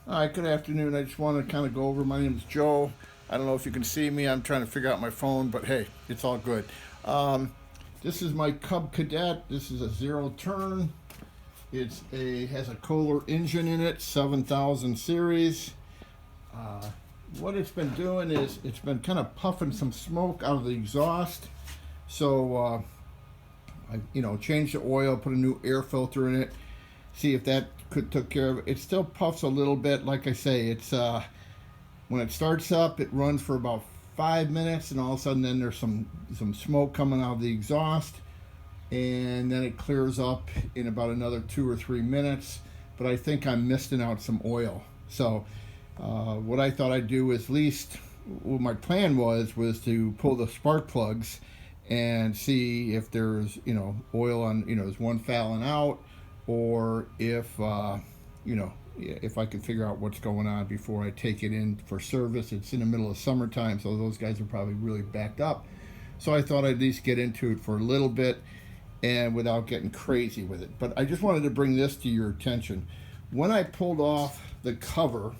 Hi, good afternoon. I just want to kind of go over. My name is Joe. I don't know if you can see me. I'm trying to figure out my phone, but hey, it's all good. Um, this is my Cub Cadet. This is a zero turn. Has a Kohler engine in it, 7000 series. Uh, what it's been doing is it's been kind of puffing some smoke out of the exhaust. So I changed the oil, put a new air filter in it, see if that could took care of it. It still puffs a little bit. Like I say, it's when it starts up, it runs for about 5 minutes, and all of a sudden, then there's some smoke coming out of the exhaust, and then it clears up in about another 2 or 3 minutes. But I think I'm misting out some oil. So what I thought I'd do is, at least what my plan was to pull the spark plugs and see if there's oil on, there's one fouling out, or if I can figure out what's going on before I take it in for service. It's in the middle of summertime, so those guys are probably really backed up. So I thought I'd at least get into it for a little bit and without getting crazy with it. But I just wanted to bring this to your attention. When I pulled off the cover,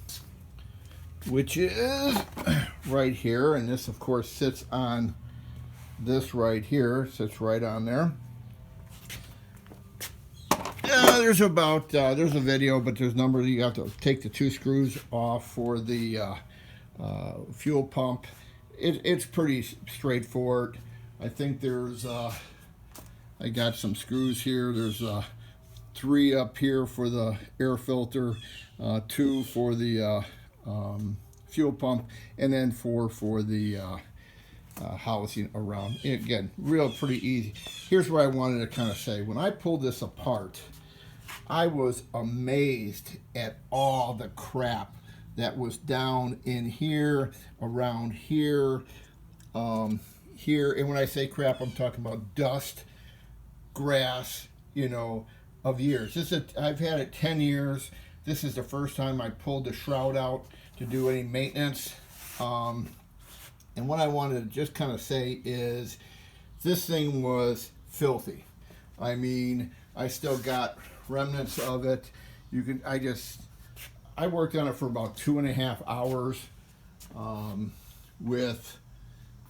which is right here, and this of course sits on this right here, sits right on there. There's a video, but there's numbers. You have to take the two screws off for the fuel pump. It's pretty straightforward. I think I got some screws here. There's 3 up here for the air filter, 2 for the fuel pump, and then 4 for the housing around. Again, pretty easy. Here's what I wanted to kind of say. When I pulled this apart, I was amazed at all the crap that was down in here, around here, here. And when I say crap, I'm talking about dust, grass, of years. I've had it 10 years. This is the first time I pulled the shroud out to do any maintenance. And what I wanted to just kind of say is this thing was filthy. I mean, I still got remnants of it. I worked on it for about 2.5 hours with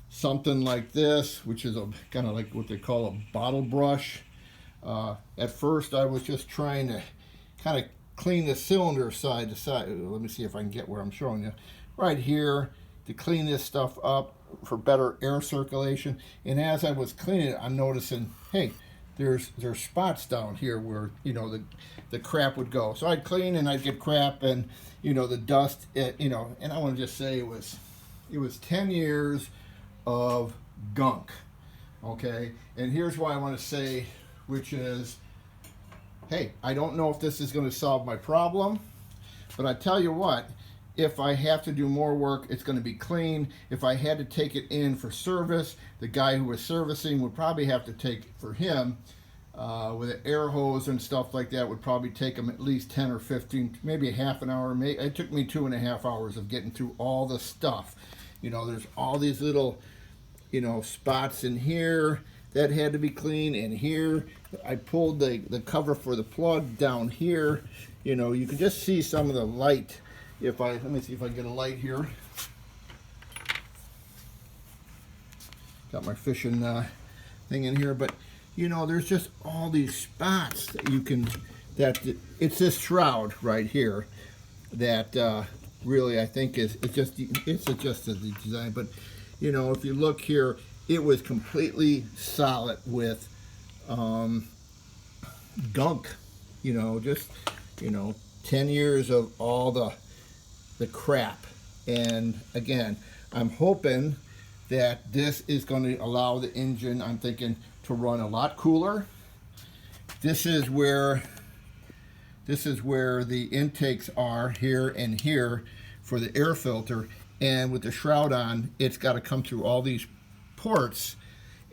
something like this, which is a kind of like what they call a bottle brush. At first, I was just trying to kind of clean the cylinder side to side. Let me see if I can get where I'm showing you. Right here, to clean this stuff up for better air circulation. And as I was cleaning it, I'm noticing, hey, there's spots down here where the crap would go. So I'd clean and I'd get crap, and the dust. And I want to just say it was 10 years of gunk. Okay, and here's why I want to say, which is, hey, I don't know if this is going to solve my problem, but I tell you what. If I have to do more work, it's going to be clean. If I had to take it in for service, the guy who was servicing would probably have to take it for him with an air hose and stuff like that. Would probably take him at least 10 or 15, maybe a half an hour. It took me 2.5 hours of getting through all the stuff. There's all these little, spots in here that had to be cleaned. And here, I pulled the cover for the plug down here. You can just see some of the light. Let me see if I get a light here. Got my fishing thing in here, but there's just all these spots that it's this shroud right here that really I think it's just the design. But if you look here, it was completely solid with gunk. 10 years of all the crap. And again, I'm hoping that this is going to allow the engine, I'm thinking, to run a lot cooler. This is where the intakes are, here and here, for the air filter. And with the shroud on, it's got to come through all these ports,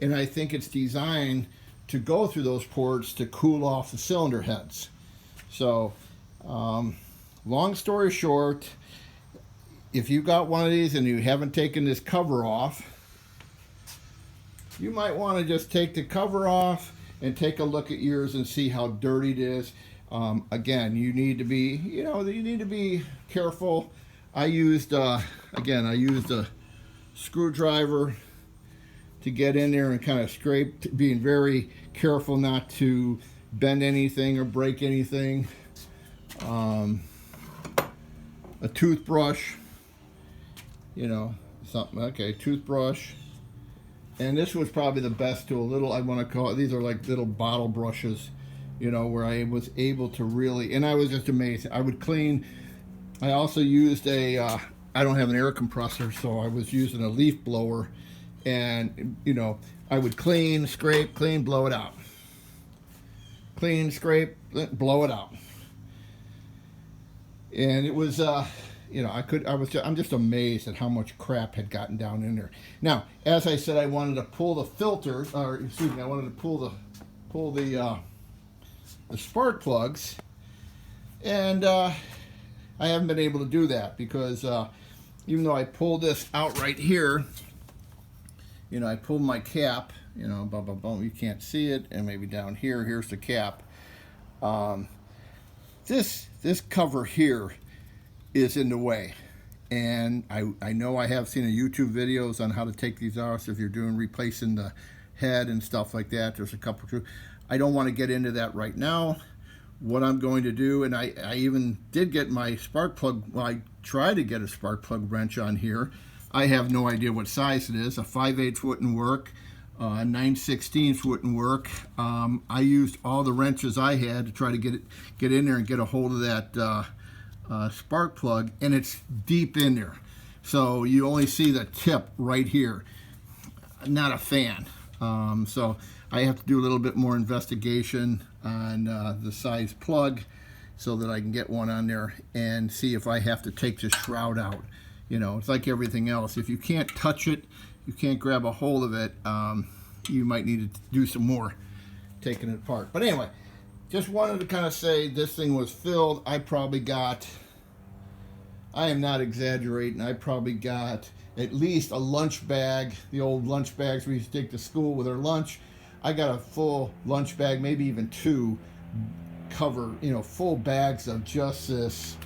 and I think it's designed to go through those ports to cool off the cylinder heads. So long story short, if you got one of these and you haven't taken this cover off, you might want to just take the cover off and take a look at yours and see how dirty it is. Again, you need to be, you need to be careful. I used, again, I used a screwdriver to get in there and kind of scrape, being very careful not to bend anything or break anything. A toothbrush, something, okay, toothbrush. And this was probably the best tool. Little, I want to call it, these are like little bottle brushes, where I was able to really, and I was just amazed. I would clean. I also used I don't have an air compressor, so I was using a leaf blower, and I would clean, scrape, clean, blow it out. Clean, scrape, blow it out. And it was, I'm just amazed at how much crap had gotten down in there. Now, as I said, I wanted to pull the filter, or excuse me, I wanted to pull the spark plugs, and I haven't been able to do that because even though I pulled this out right here, I pulled my cap, you can't see it, and maybe down here, here's the cap. This cover here is in the way, and I know I have seen YouTube videos on how to take these off. So if you're replacing the head and stuff like that, there's a couple. I don't want to get into that right now. What I'm going to do, and I even did get my spark plug. Well, I tried to get a spark plug wrench on here. I have no idea what size it is. A 5/8 wouldn't work. 9/16 wouldn't work. I used all the wrenches I had to try to get in there and get a hold of that spark plug, and it's deep in there, so you only see the tip right here. Not a fan. So I have to do a little bit more investigation on the size plug so that I can get one on there and see if I have to take the shroud out. It's like everything else. If you can't touch it, you can't grab a hold of it, you might need to do some more taking it apart. But anyway, just wanted to kind of say this thing was filled. I am not exaggerating, I probably got at least a lunch bag, the old lunch bags we used to take to school with our lunch. I got a full lunch bag, maybe even two, full bags of just this,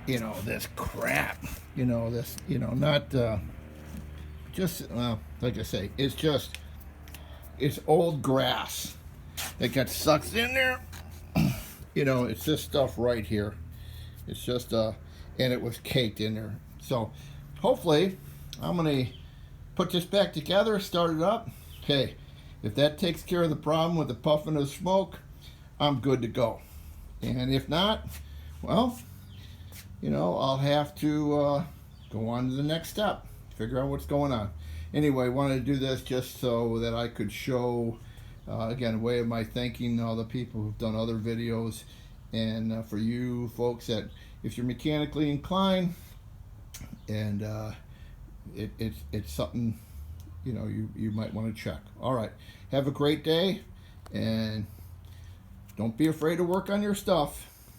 this crap, not just, like I say, it's old grass that got sucked in there. It's this stuff right here. It's just, and it was caked in there. So hopefully I'm going to put this back together, start it up. Okay, if that takes care of the problem with the puffing of smoke, I'm good to go. And if not, well, I'll have to go on to the next step, figure out what's going on. Anyway, I wanted to do this just so that I could show, again, a way of my thanking all the people who've done other videos, and for you folks that, if you're mechanically inclined, and it's something, you might want to check. All right, have a great day, and don't be afraid to work on your stuff.